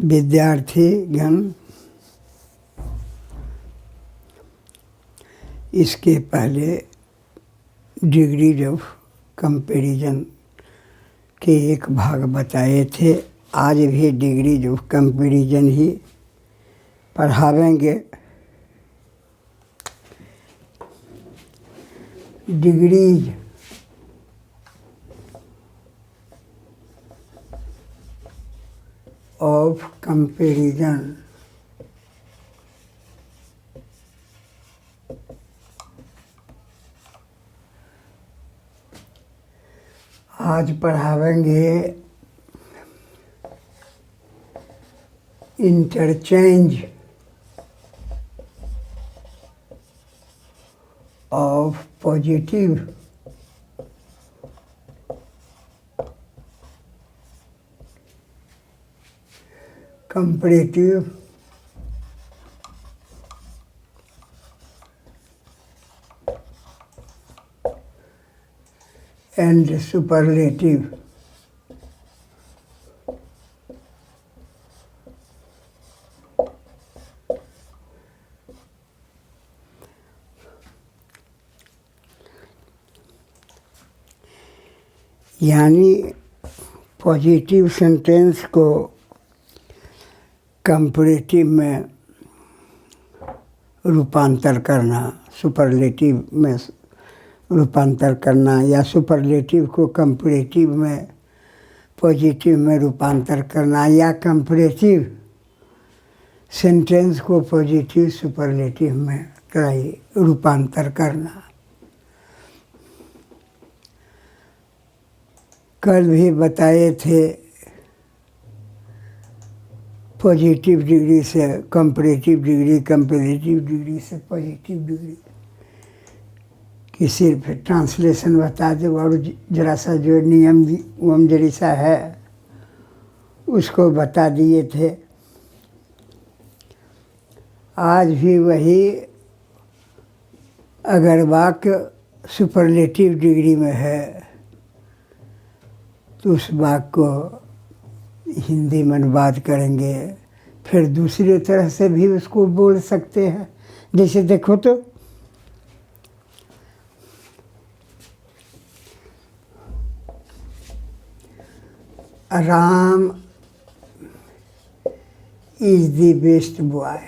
विद्यार्थीगण, इसके पहले degrees of comparison के एक भाग बताए थे। आज भी डिग्रीज ऑफ कंपैरिजन ही पढ़ावेंगे। डिग्रीज ऑफ कंपैरिजन आज पढ़ावेंगे interchange of positive comparative and superlative. यानी पॉजिटिव सेंटेंस को कंपैरेटिव में रूपांतर करना, सुपरलेटिव में रूपांतर करना, या सुपरलेटिव को कंपैरेटिव में पॉजिटिव में रूपांतर करना, या कंपैरेटिव सेंटेंस को पॉजिटिव सुपरलेटिव में रूपांतर करना। कल भी बताए थे पॉजिटिव डिग्री से कंपैरेटिव डिग्री, कंपैरेटिव डिग्री से पॉजिटिव डिग्री कि सिर्फ ट्रांसलेशन बता दो और जरा सा जो नियम जैसा है उसको बता दिए थे। आज भी वही, अगर वाक्य सुपरलेटिव डिग्री में है तो उस वाक्य को हिंदी में अनुवाद करेंगे, फिर दूसरी तरह से भी उसको बोल सकते हैं। जैसे देखो तो Ram is the best boy.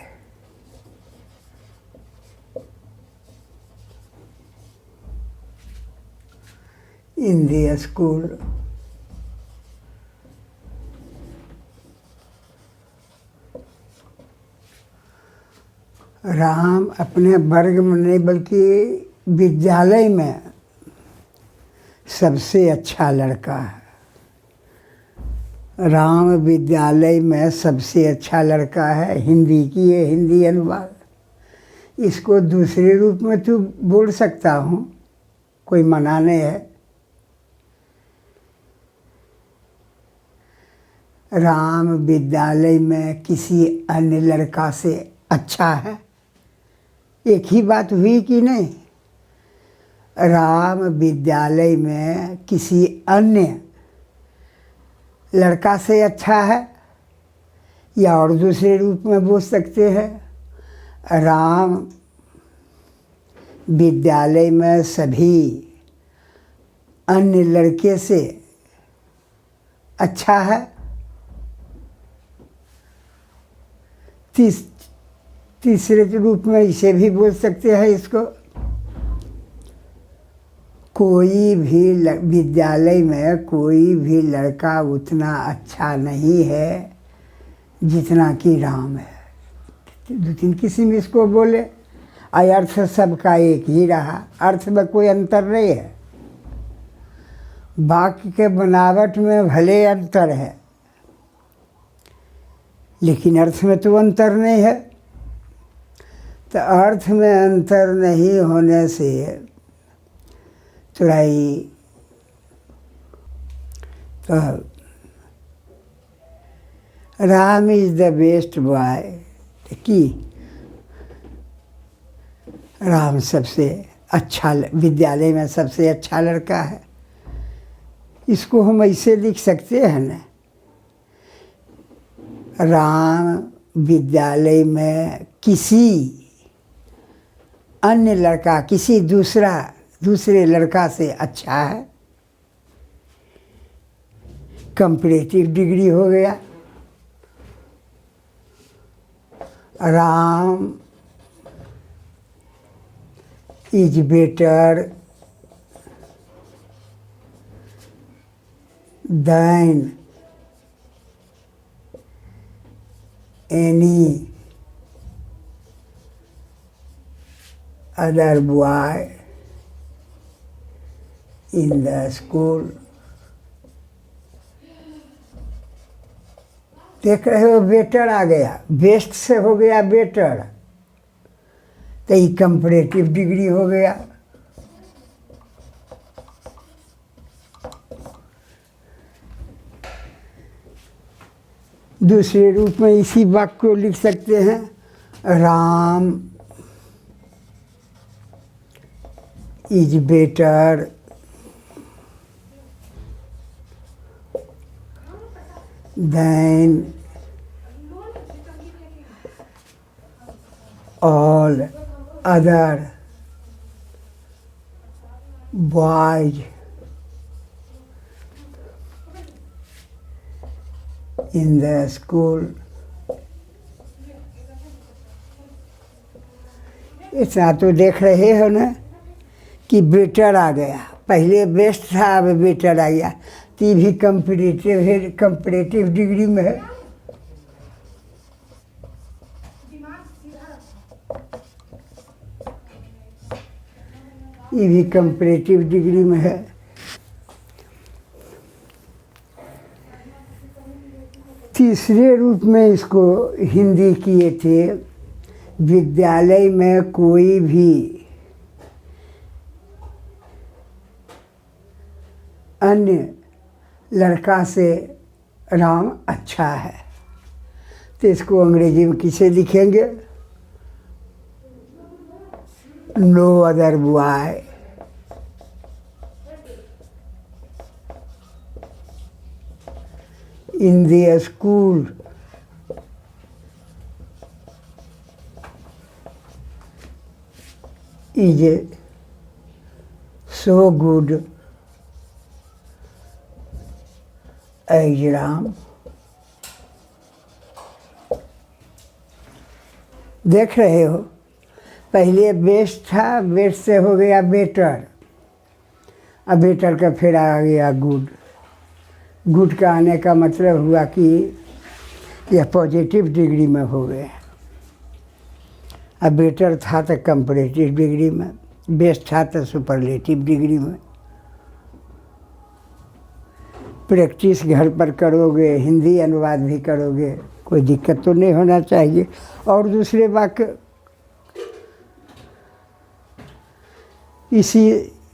In the school. Ram अपने वर्ग में नहीं बल्कि विद्यालय में सबसे अच्छा लड़का है। राम विद्यालय में सबसे अच्छा लड़का है। हिंदी की है, हिंदी अनुवाद। इसको दूसरे रूप में तो बोल सकता हूँ, कोई मना नहीं है। राम विद्यालय में किसी अन्य लड़का से अच्छा है। एक ही बात हुई कि नहीं? राम विद्यालय में किसी अन्य लड़का से अच्छा है, या और दूसरे रूप में बोल सकते हैं राम विद्यालय में सभी अन्य लड़के से अच्छा है। तीसरे रूप में इसे भी बोल सकते हैं इसको, कोई भी विद्यालय में कोई भी लड़का उतना अच्छा नहीं है जितना कि राम है। दो तीन किस्म इसको बोले, अर्थ सबका एक ही रहा, अर्थ में कोई अंतर नहीं है। वाक्य के बनावट में भले अंतर है, लेकिन अर्थ में तो अंतर नहीं है। तो अर्थ में अंतर नहीं होने से थोड़ाई तो Ram is the best boy कि राम सबसे अच्छा विद्यालय में सबसे अच्छा लड़का है। इसको हम ऐसे लिख सकते हैं ना, राम विद्यालय में किसी अन्य लड़का, किसी दूसरे लड़का से अच्छा है। कंपैरेटिव डिग्री हो गया। Ram is better than any other boy in the school। देख रहे हो, बेटर आ गया, बेस्ट से हो गया बेटर, तो ये कंपैरेटिव डिग्री हो गया। दूसरे रूप में इसी वाक्य को लिख सकते हैं, Ram is better than all other boys in the school. इतना तो देख रहे हो ना कि बेटर आ गया, पहले बेस्ट था, अब बेटर आ गया, तो ये भी कंपैरेटिव है, कंपैरेटिव डिग्री में है। ये भी कंपैरेटिव डिग्री में है। तीसरे रूप में इसको हिंदी किए थे, विद्यालय में कोई भी अन्य लड़का से राम अच्छा है, तो इसको अंग्रेजी में किसे लिखेंगे? No other boy in the school is so good as Ram। देख रहे हो, पहले बेस्ट था, बेस्ट से हो गया बेटर, अब बेटर का फिर आ गया गुड। गुड का आने का मतलब हुआ कि यह पॉजिटिव डिग्री में हो गया। अब बेटर था तो कंपैरेटिव डिग्री में, बेस्ट था तो सुपरलेटिव डिग्री में। प्रैक्टिस घर पर करोगे, हिंदी अनुवाद भी करोगे, कोई दिक्कत तो नहीं होना चाहिए। और दूसरे वाक्य इसी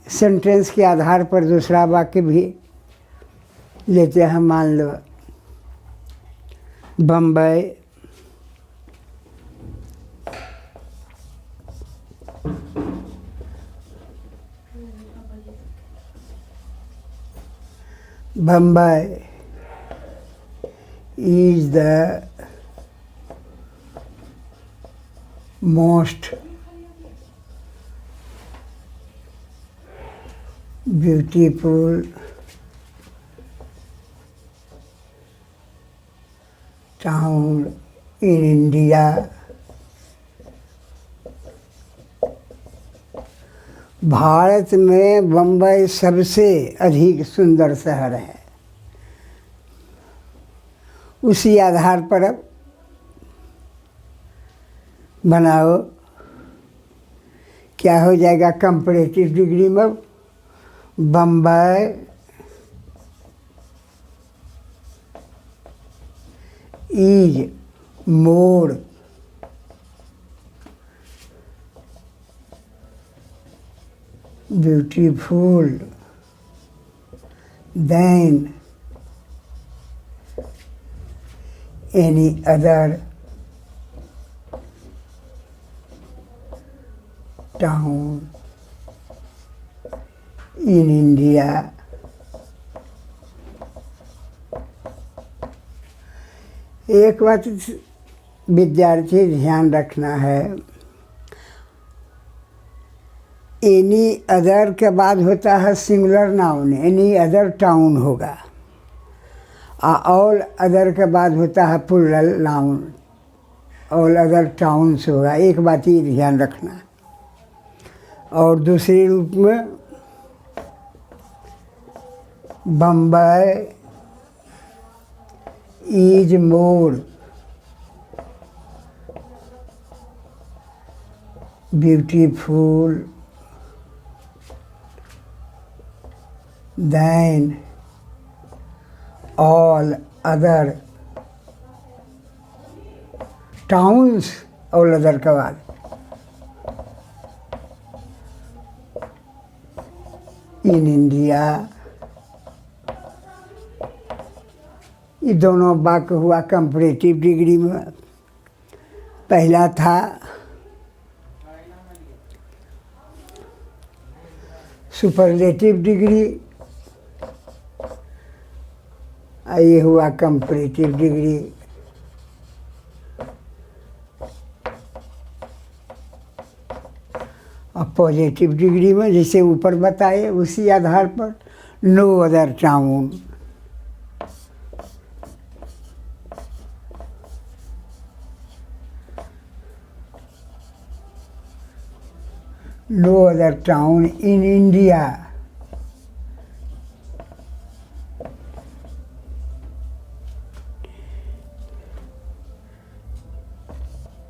सेंटेंस के आधार पर दूसरा वाक्य भी लेते हैं। मान लो Bombay is the most beautiful town in India। Bharat में बम्बई सबसे अधिक सुंदर शहर है। उसी आधार पर अब बनाओ, क्या हो जाएगा कंपैरेटिव डिग्री में? Bombay is more beautiful then any other town in India. एक बात विद्यार्थी ध्यान रखना है, एनी अदर के बाद होता है singular noun, any other town होगा, ऑल अदर के बाद होता है plural noun, all other towns होगा। एक बात ये ध्यान रखना। और दूसरे रूप में Bombay is more beautiful then all other towns, all other के बाद इन इंडिया। ये दोनों वाक्य हुआ कंपैरेटिव डिग्री में। पहला था सुपरलेटिव डिग्री, ये हुआ कंपैरेटिव डिग्री। और पॉजिटिव डिग्री में जैसे ऊपर बताए उसी आधार पर no other town, no other town in India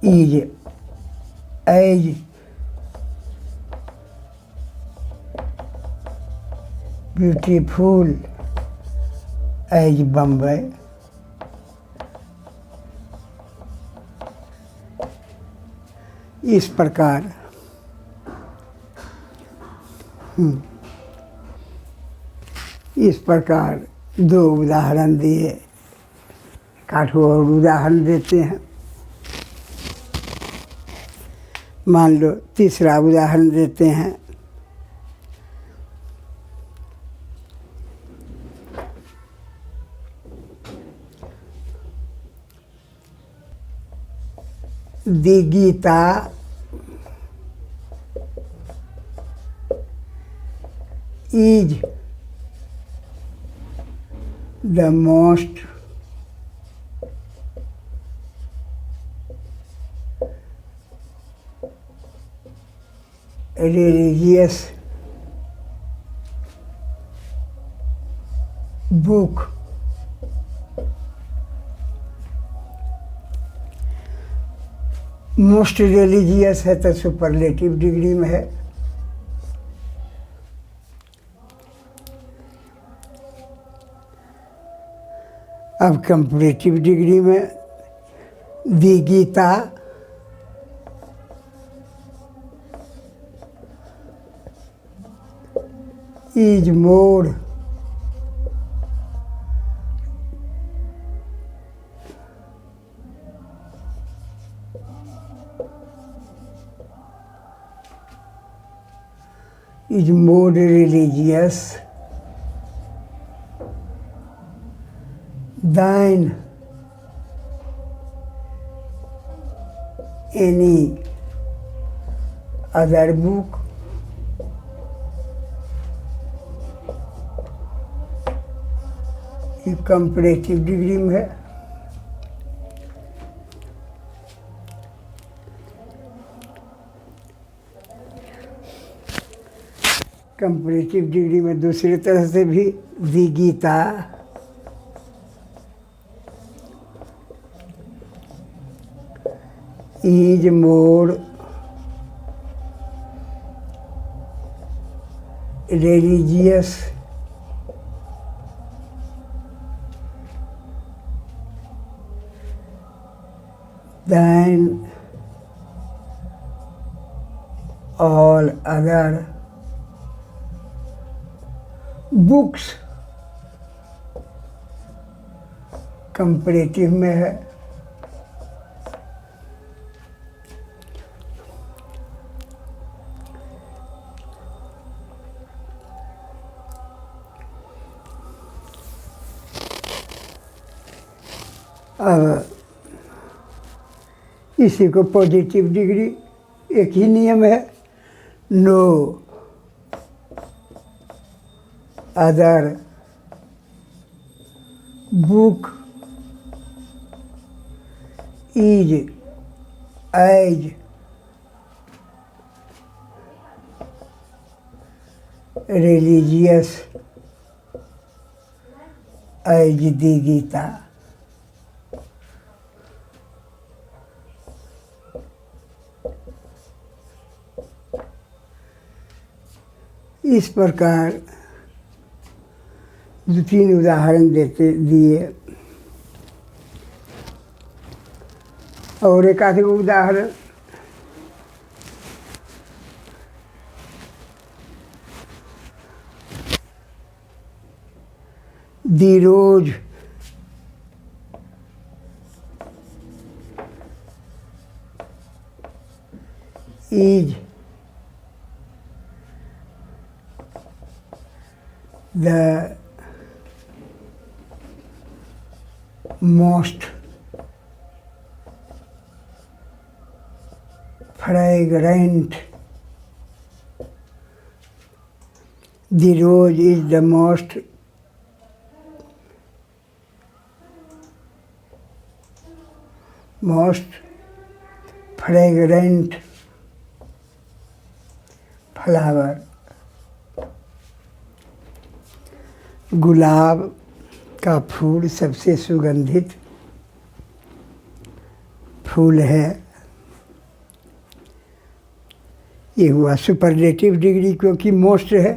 is as beautiful as Bombay. इस प्रकार दो उदाहरण दिए। काठो और उदाहरण देते हैं। मान लो तीसरा उदाहरण देते हैं। The Gita is the most religious book most religious है तो सुपरलेटिव डिग्री में है। अब कंपैरेटिव डिग्री में the Gita is more religious than any other book ये कंपैरेटिव डिग्री में है। कंपैरेटिव डिग्री में दूसरी तरह से भी the Gita is more religious than all other books comparative में है। अब इसी को पॉजिटिव डिग्री, एक ही नियम है, no other book is as religious as the Gita. इस प्रकार 2-3 उदाहरण दिए और एक आध उदाहरण the rose is the most fragrant. The rose is the most fragrant flower. गुलाब का फूल सबसे सुगंधित फूल है। ये हुआ सुपरलेटिव डिग्री, क्योंकि मोस्ट है।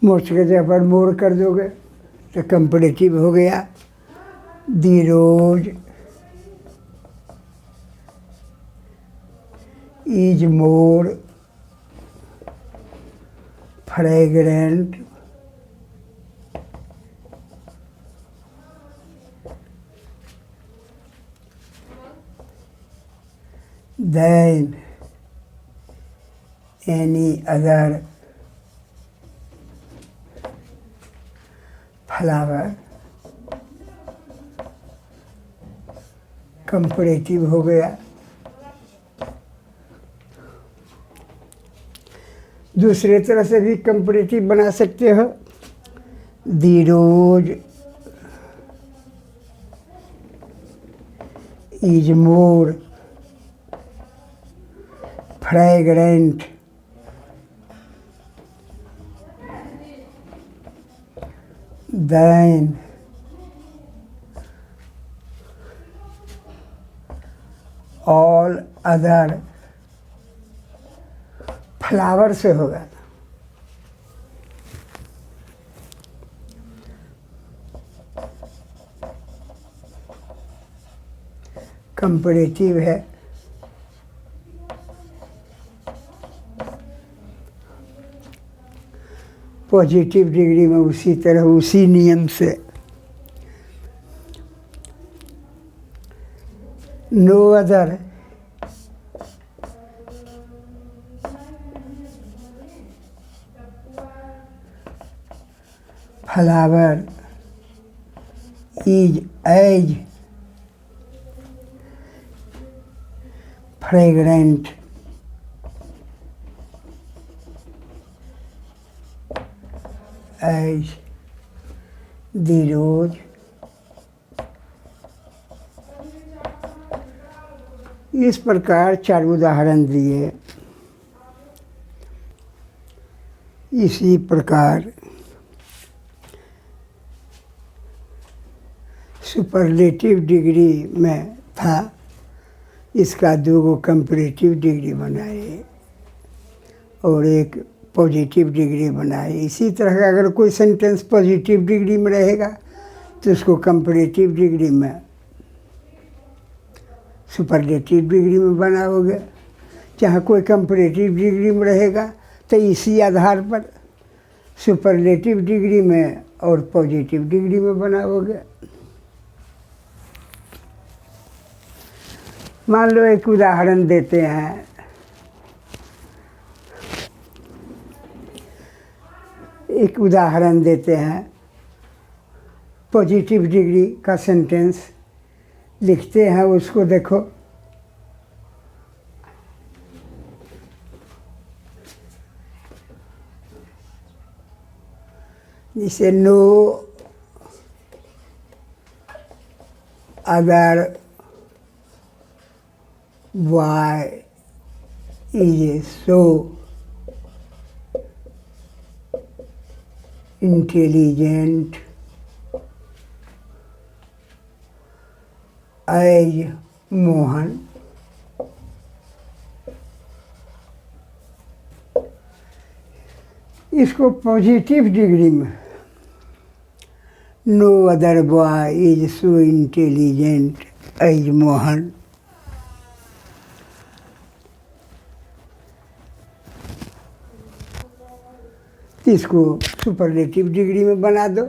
मोस्ट के जगह पर मोर कर दोगे तो कंपैरेटिव हो गया। दी रोज is more fragrant than any other flower। Comparative हो गया। दूसरे तरह से भी कंपैरेटिव बना सकते हो। The rose is more fragrant than all other flower से होगा। कंपैरेटिव है। पॉजिटिव डिग्री में उसी तरह उसी नियम से no other flower is as fragrant as the rose। इस प्रकार 4 उदाहरण दिए। इसी प्रकार सुपरलेटिव डिग्री में था, इसका 2 कंपैरेटिव डिग्री बनाए और एक पॉजिटिव डिग्री बनाए। इसी तरह का अगर कोई सेंटेंस पॉजिटिव डिग्री में रहेगा तो उसको कंपैरेटिव डिग्री में, सुपरलेटिव डिग्री में बनाओगे। चाहे कोई कंपैरेटिव डिग्री में रहेगा तो इसी आधार पर सुपरलेटिव डिग्री में और पॉजिटिव डिग्री में बनाओगे। मान लो एक उदाहरण देते हैं। एक उदाहरण देते हैं। पॉजिटिव डिग्री का सेंटेंस लिखते हैं, उसको देखो। जिसे no other boy is so intelligent as Mohan. इसको पॉजिटिव डिग्री में no other boy is so intelligent as Mohan. इसको सुपरलेटिव डिग्री में बना दो।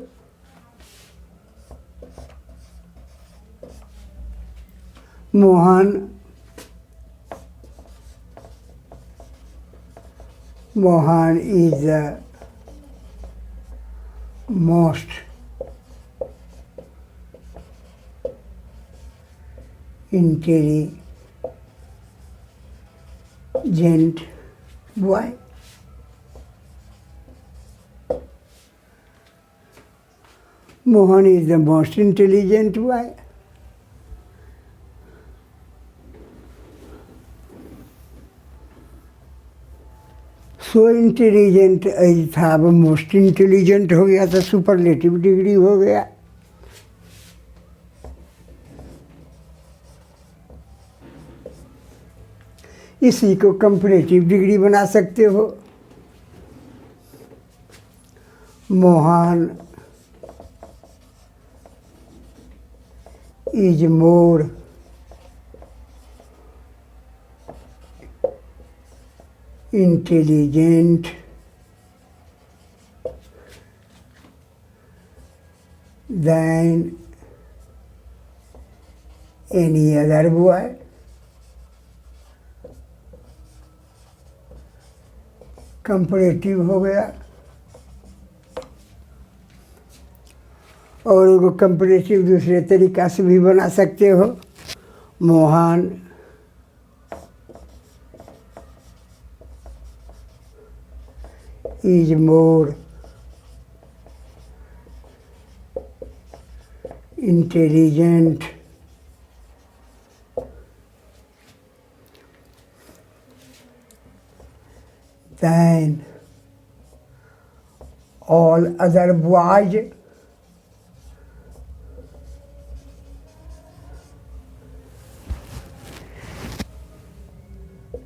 Mohan is the most intelligent boy. Mohan is the most intelligent boy. So intelligent as था, अब most intelligent हो गया तो सुपरलेटिव डिग्री हो गया। इसी को कंपैरेटिव डिग्री बना सकते हो। Mohan is more intelligent than any other boy. Comparative हो गया। और वो कंपैरेटिव दूसरे तरीका से भी बना सकते हो। Mohan is more intelligent than all other boys.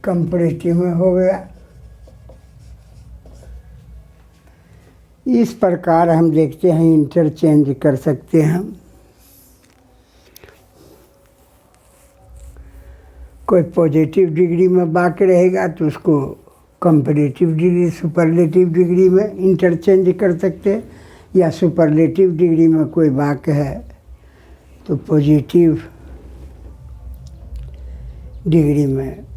Comparative में हो गया। इस प्रकार हम देखते हैं इंटरचेंज कर सकते हैं। कोई पॉजिटिव डिग्री में वाक्य रहेगा तो उसको कंपैरेटिव डिग्री सुपरलेटिव डिग्री में इंटरचेंज कर सकते हैं, या सुपरलेटिव डिग्री में कोई वाक्य है तो पॉजिटिव डिग्री में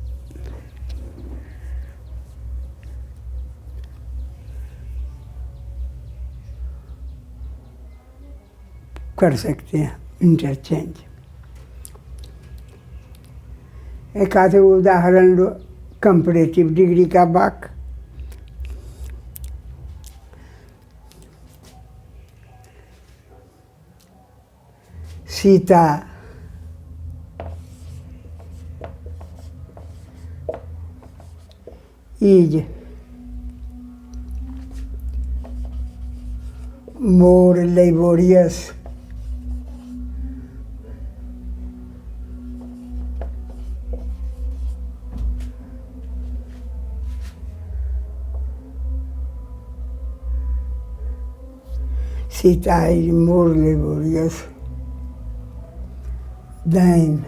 कर सकते हैं इंटरचेंज। एक आधे उदाहरण लो कंपैरेटिव डिग्री का वाक्य। Sita is more laborious Sita is more laborious than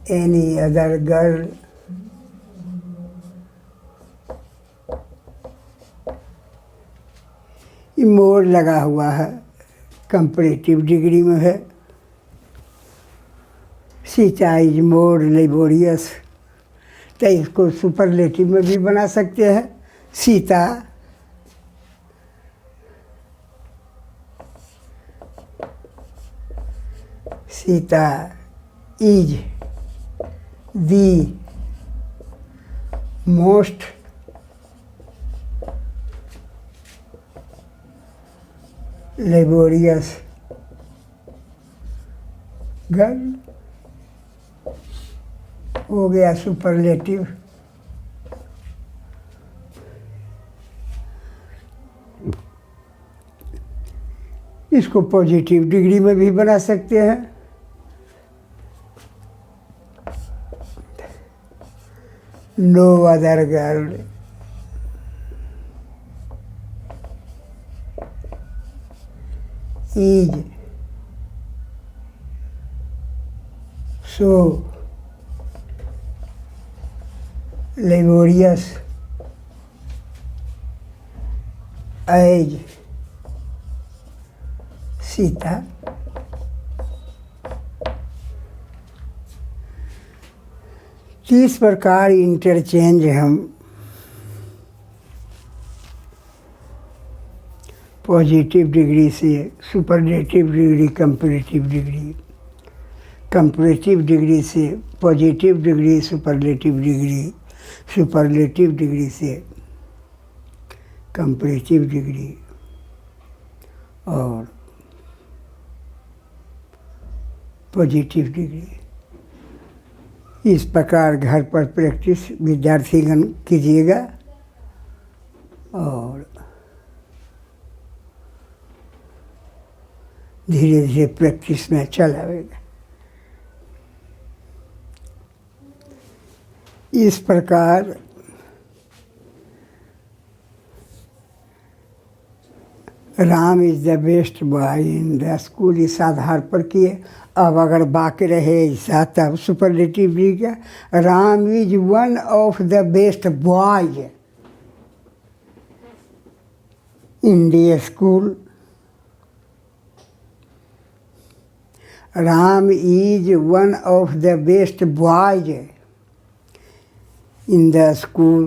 any other girl. ये मोर लगा हुआ है, कंपैरेटिव डिग्री में है। सीता इज मोर लेबोरियस तो इसको सुपरलेटिव में भी बना सकते हैं। Sita, Sita is the most laborious girl, हो गया सुपरलेटिव। इसको पॉजिटिव डिग्री में भी बना सकते हैं। No other girl is so laborious as Sita. इस प्रकार इंटरचेंज हम पॉजिटिव डिग्री से superlative degree, comparative degree, comparative degree से positive degree, superlative degree, superlative degree से कंपैरेटिव डिग्री और पॉजिटिव डिग्री। इस प्रकार घर पर प्रैक्टिस विद्यार्थीगण कीजिएगा और धीरे धीरे प्रैक्टिस में चलाएगा। इस प्रकार Ram is the best boy in the school इस आधार पर किए। अब अगर बाकी रहे ऐसा तब सुपरलेटिव भी क्या, Ram is one of the best boy in the school. Ram is one of the best boys in the school.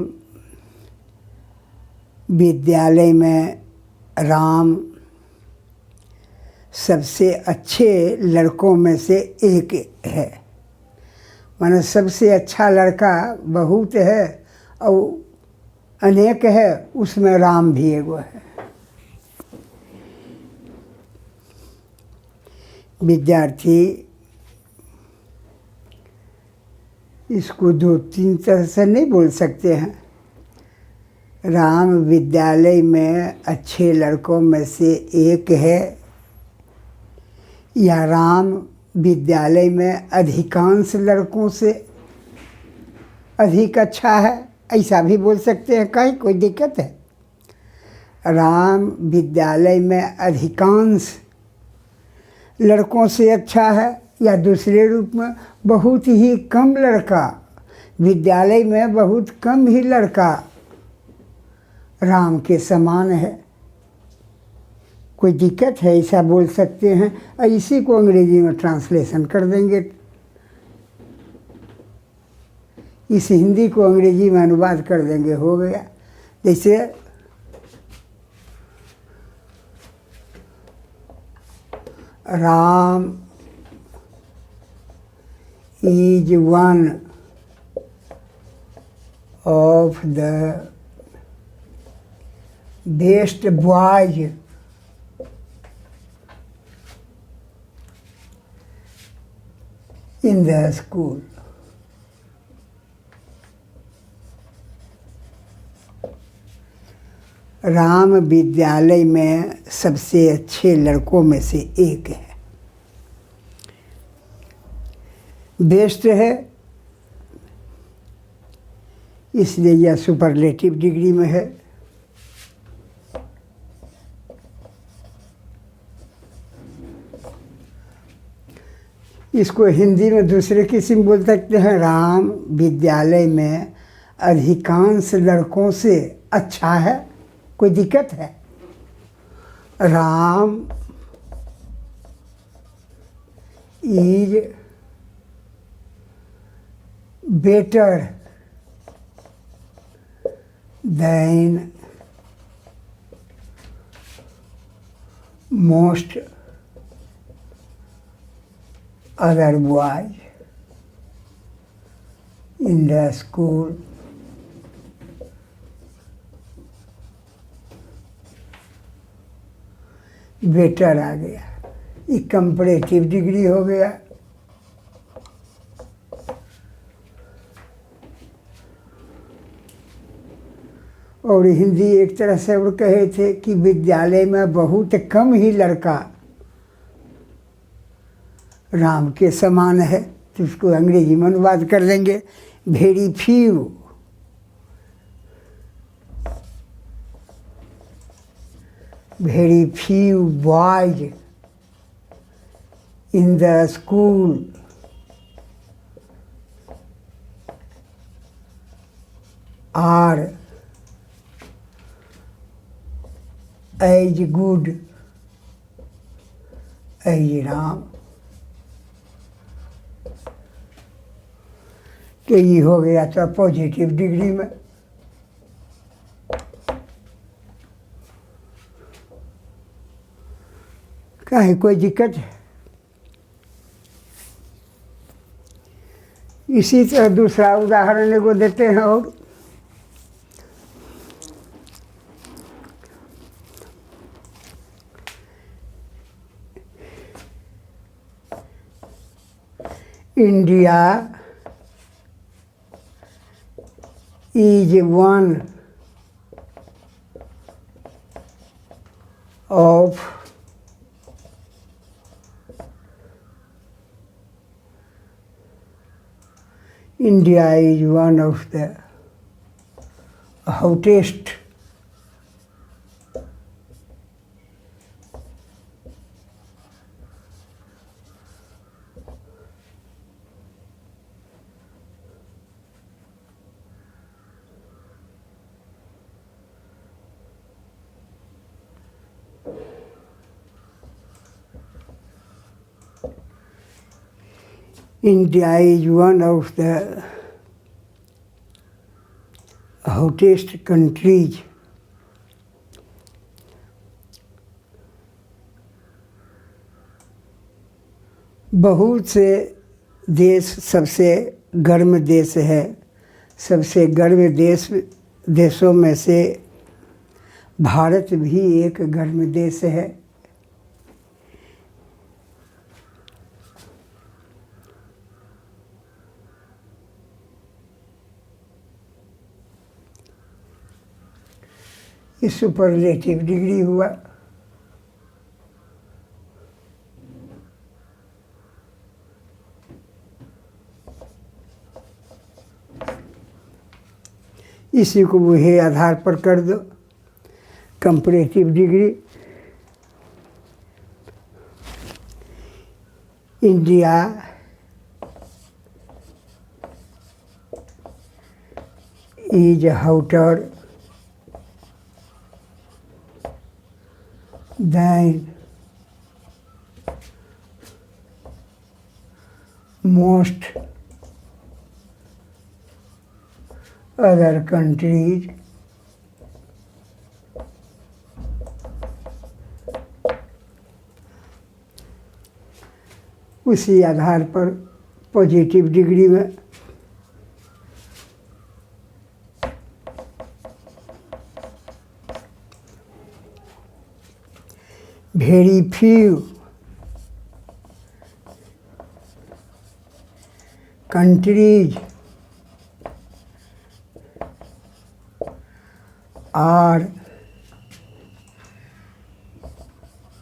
विद्यालय में राम सबसे अच्छे लड़कों में से एक है। माने सबसे अच्छा लड़का बहुत है और अनेक है, उसमें राम भी एगो है। विद्यार्थी इसको दो तीन तरह से नहीं बोल सकते हैं। राम विद्यालय में अच्छे लड़कों में से एक है, या राम विद्यालय में अधिकांश लड़कों से अधिक अच्छा है, ऐसा भी बोल सकते हैं। कहीं कोई दिक्कत है? राम विद्यालय में अधिकांश लड़कों से अच्छा है, या दूसरे रूप में बहुत ही कम लड़का, विद्यालय में बहुत कम ही लड़का राम के समान है। कोई दिक्कत है? ऐसा बोल सकते हैं। इसी को अंग्रेजी में ट्रांसलेशन कर देंगे, इस हिंदी को अंग्रेजी में अनुवाद कर देंगे, हो गया। जैसे Ram is one of the best boys in the school. Ram विद्यालय में सबसे अच्छे लड़कों में से एक है। बेस्ट है इसलिए यह सुपरलेटिव डिग्री में है। इसको हिंदी में दूसरे किस्म बोल सकते हैं। राम विद्यालय में अधिकांश लड़कों से अच्छा है। कोई दिक्कत है? Ram is better then most other boys in the school better आ गया, ये कंपैरेटिव डिग्री हो गया। और हिंदी एक तरह से वो कहे थे कि विद्यालय में बहुत कम ही लड़का राम के समान है, तो उसको अंग्रेजी में अनुवाद कर देंगे, very few very few boys in the school are as good as Ram। तो ये हो गया था पॉजिटिव डिग्री में। काहे कोई दिक्कत है? इसी तरह दूसरा उदाहरण एगो देते हैं। और India is one of India is one of the hottest India is one of the hottest countries बहुत से देश सबसे गर्म देश है। सबसे गर्म देशों में से भारत भी एक गर्म देश है। ये सुपरलेटिव डिग्री हुआ। इसी को वही आधार पर कर दो comparative degree. India is hotter than most other countries उसी आधार पर पॉजिटिव डिग्री में very few countries are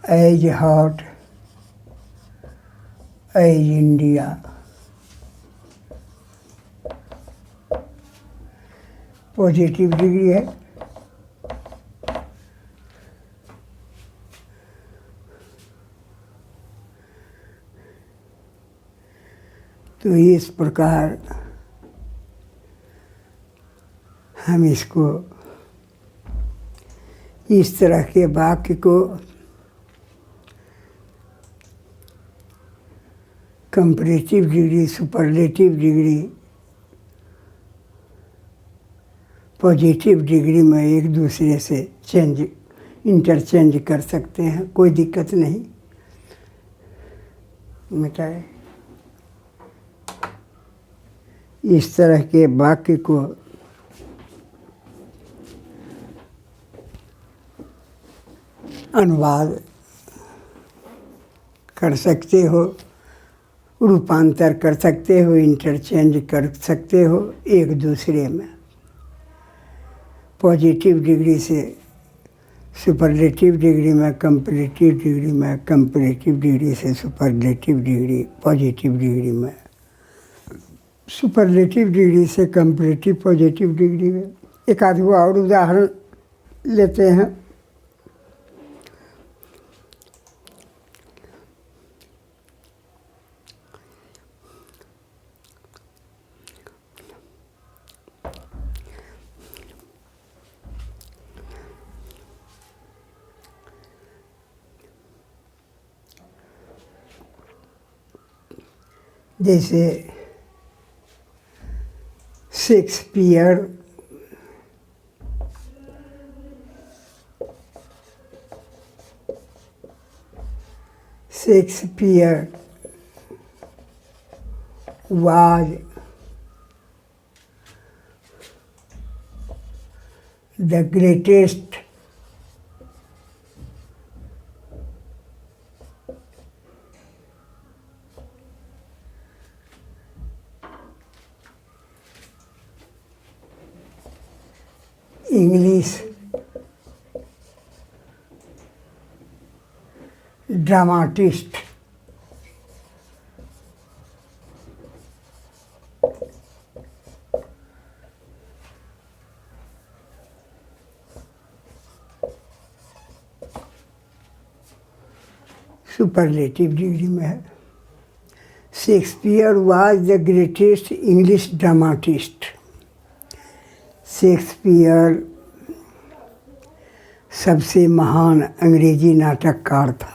as hot as India। Positive degree है। तो इस प्रकार हम इसको इस तरह के वाक्य को comparative degree, superlative degree, positive degree में एक दूसरे से इंटरचेंज कर सकते हैं, कोई दिक्कत नहीं। मिटाए इस तरह के वाक्य को अनुवाद कर सकते हो, रूपांतर कर सकते हो, इंटरचेंज कर सकते हो एक दूसरे में। पॉजिटिव डिग्री से सुपरलेटिव डिग्री में, कंपैरेटिव डिग्री में, कंपैरेटिव डिग्री से सुपरलेटिव डिग्री, पॉजिटिव डिग्री में, सुपरलेटिव डिग्री से कंपैरेटिव पॉजिटिव डिग्री में। एक आध गो और उदाहरण लेते हैं। जैसे Shakespeare was the greatest English dramatist. Superlative degree में है। Shakespeare was the greatest English dramatist. Shakespeare सबसे महान अंग्रेजी नाटककार था।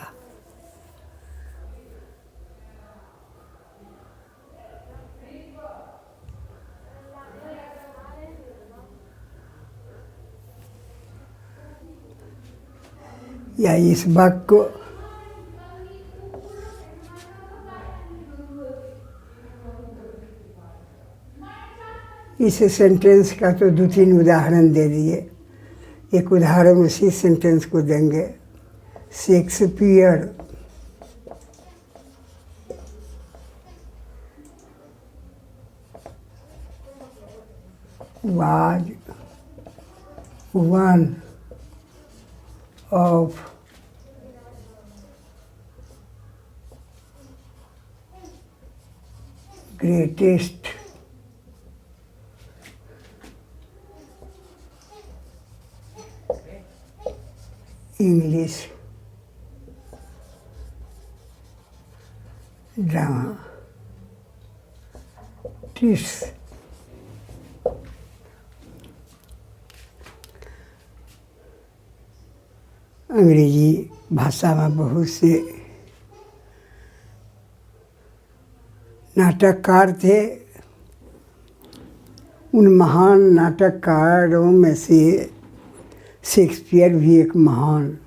या इस वाक्य को इस सेंटेंस का तो 2-3 उदाहरण दे दिए, एक उदाहरण उसी सेंटेंस को देंगे। Shakespeare was one of greatest English dramatists। अंग्रेजी भाषा में बहुत से नाटककार थे। उन महान नाटककारों में से शेक्सपियर भी एक महान,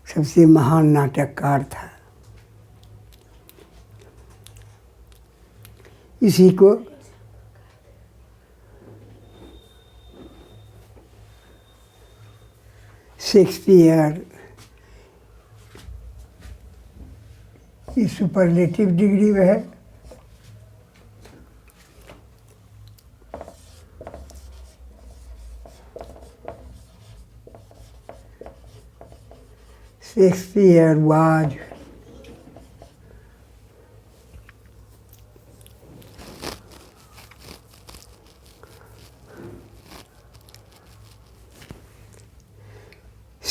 सबसे महान नाटककार था। इसी को शेक्सपियर की सुपरलेटिव डिग्री में है।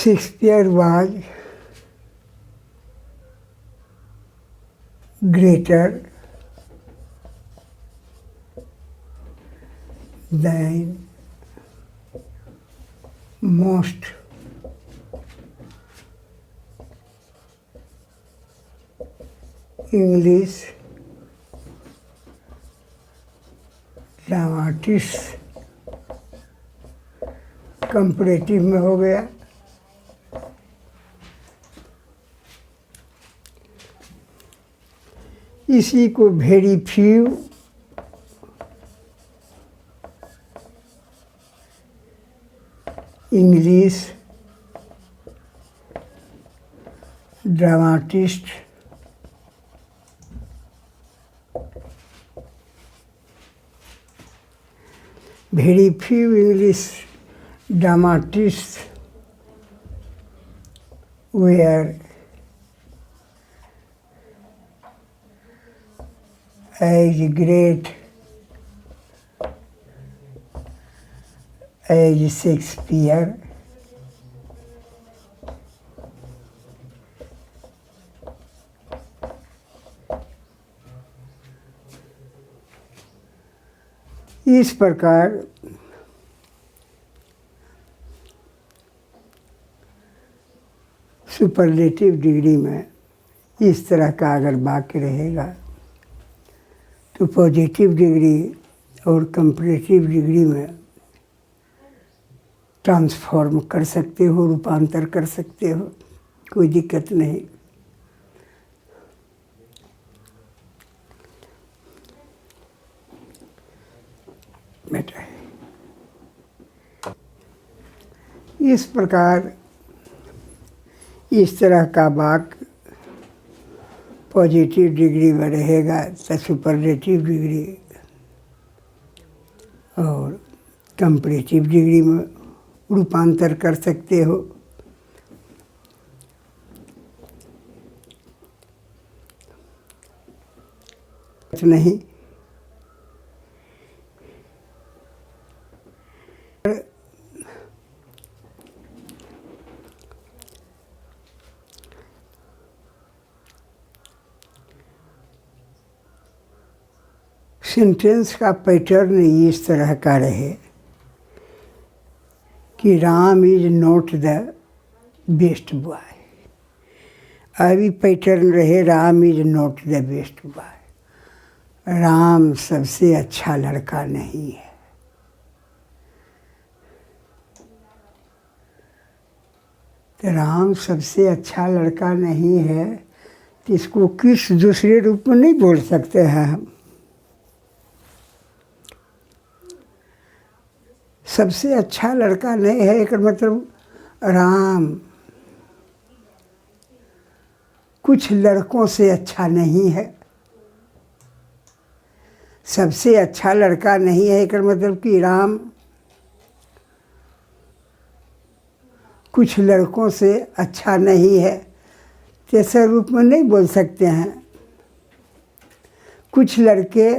Shakespeare was greater than most English dramatists comparative में हो गया। इसी को very few, English dramatist, very few English dramatists were as great as Shakespeare. इस प्रकार सुपरलेटिव डिग्री में इस तरह का अगर वाक्य रहेगा तो पॉजिटिव डिग्री और कंपैरेटिव डिग्री में ट्रांसफॉर्म कर सकते हो, रूपांतर कर सकते हो, कोई दिक्कत नहीं। बेटा इस प्रकार इस तरह का वाक्य पॉजिटिव डिग्री में रहेगा तो सुपरलेटिव डिग्री और कंपैरेटिव डिग्री में रूपांतर कर सकते हो। नहीं सेंटेंस का पैटर्न इस तरह का रहे कि Ram is not the best boy. अभी पैटर्न रहे Ram is not the best boy. Ram सबसे अच्छा लड़का नहीं है। तो राम सबसे अच्छा लड़का नहीं है तो इसको किस दूसरे रूप में नहीं बोल सकते हैं हम। सबसे अच्छा लड़का नहीं है एक मतलब राम कुछ लड़कों से अच्छा नहीं है। सबसे अच्छा लड़का नहीं है एक मतलब कि राम कुछ लड़कों से अच्छा नहीं है, ऐसे रूप में नहीं बोल सकते हैं। कुछ लड़के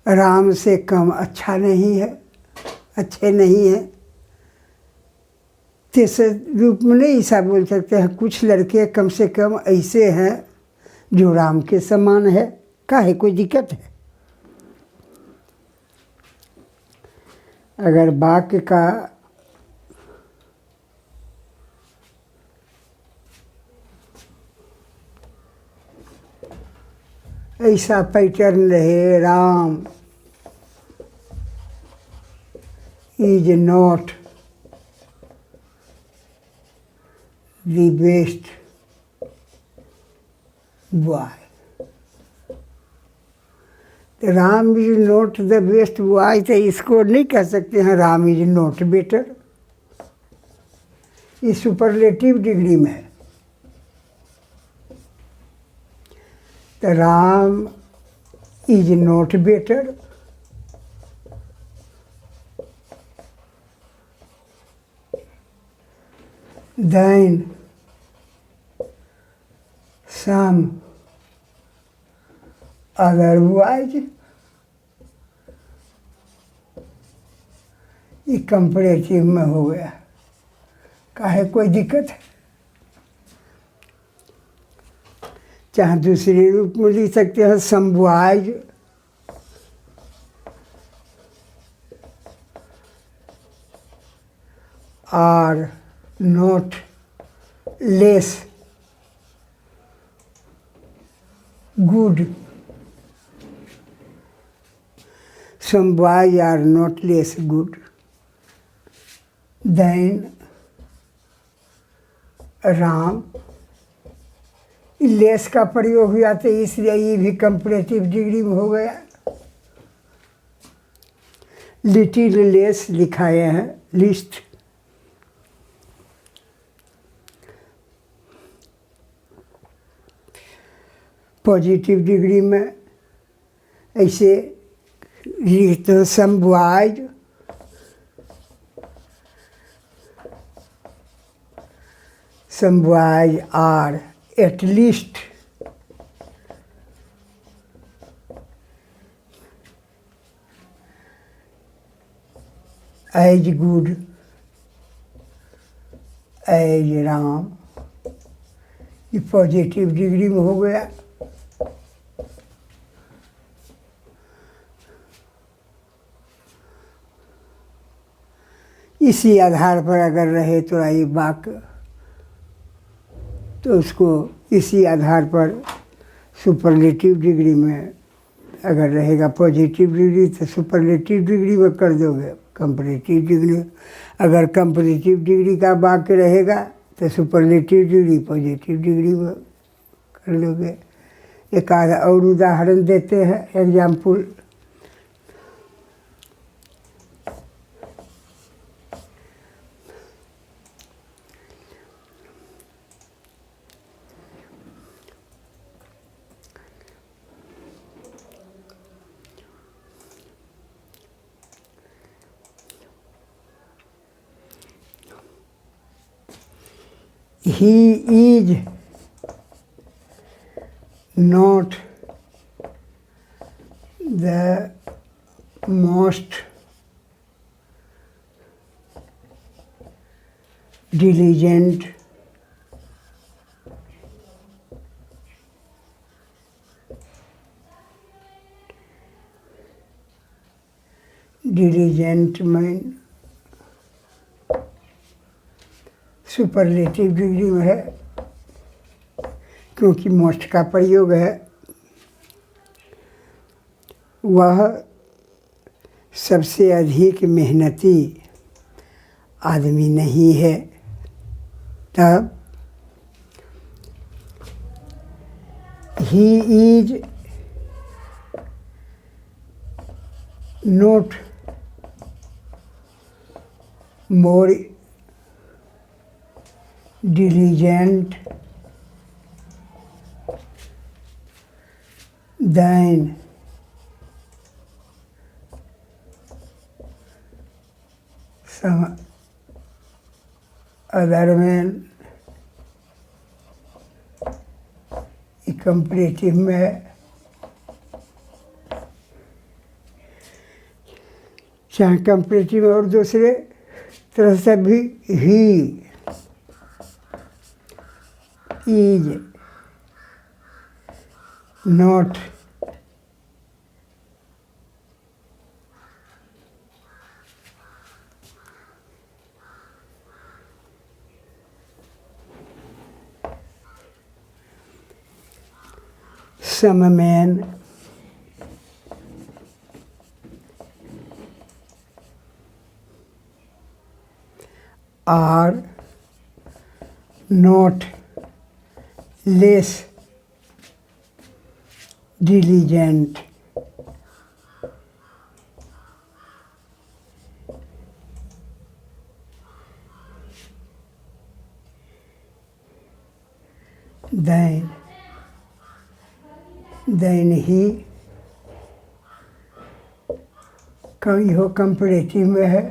राम से कम अच्छा नहीं है, अच्छे नहीं हैं, ऐसे रूप में नहीं ऐसा बोल सकते हैं। कुछ लड़के कम से कम ऐसे हैं जो राम के समान है। काहे कोई दिक्कत है? अगर वाक्य का ऐसा पैटर्न रहे Ram is not the best boy, Ram is not the best boy, तो इसको नहीं कह सकते हैं राम इज नॉट बेटर। ये सुपरलेटिव डिग्री में है। तो Ram is not better, than some otherwise. ये कंपैरेटिव में हो गया। काहे कोई दिक्कत है? चाहे दूसरे रूप में लिख सकते हैं समवाइज, और not less good. some boys are not less good than Ram. Less का प्रयोग हुआ तो इसलिए ये भी कंपैरेटिव डिग्री में हो गया। लिटिल लेस लिखाए हैं लिस्ट। पॉजिटिव डिग्री में ऐसे लिखते some boys are at least as good as Ram. ये पॉजिटिव डिग्री में हो गया। इसी आधार पर अगर रहे तो ये वाक्य तो उसको इसी आधार पर सुपरलेटिव डिग्री में अगर रहेगा पॉजिटिव डिग्री तो सुपरलेटिव डिग्री में कर दोगे। कंपैरेटिव डिग्री अगर कंपैरेटिव डिग्री का वाक्य रहेगा तो सुपरलेटिव डिग्री पॉजिटिव डिग्री में कर लोगे। एक आधा और उदाहरण देते हैं example. He is not the most diligent man। Superlative degree में है क्योंकि मोस्ट का प्रयोग है। वह सबसे अधिक मेहनती आदमी नहीं है। तब he is not more diligent than some other man। Comparative में चाहे कंपैरेटिव और दूसरे तरह से भी ही is not some men are not less diligent than he। कभी हो कंपैरेटिव में है।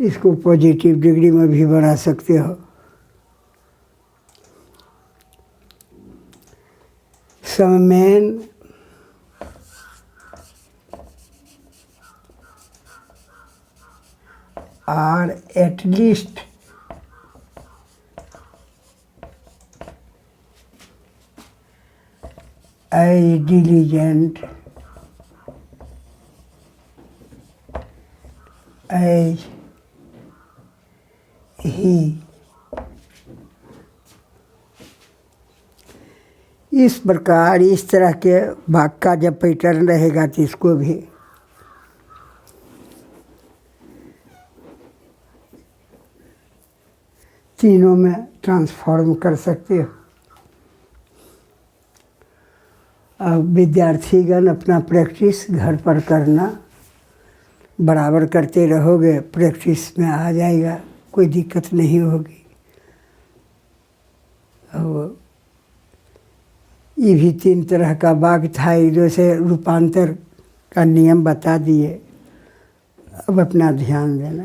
इसको पॉजिटिव डिग्री में भी बना सकते हो। Some men are at least as diligent as he। इस प्रकार इस तरह के भाग का जब पैटर्न रहेगा तो इसको भी तीनों में ट्रांसफॉर्म कर सकते हो। अब विद्यार्थीगण अपना प्रैक्टिस घर पर करना, बराबर करते रहोगे प्रैक्टिस में आ जाएगा, कोई दिक्कत नहीं होगी। और ये भी 3 तरह का वाक्य था, जैसे रूपांतर का नियम बता दिए। अब अपना ध्यान देना।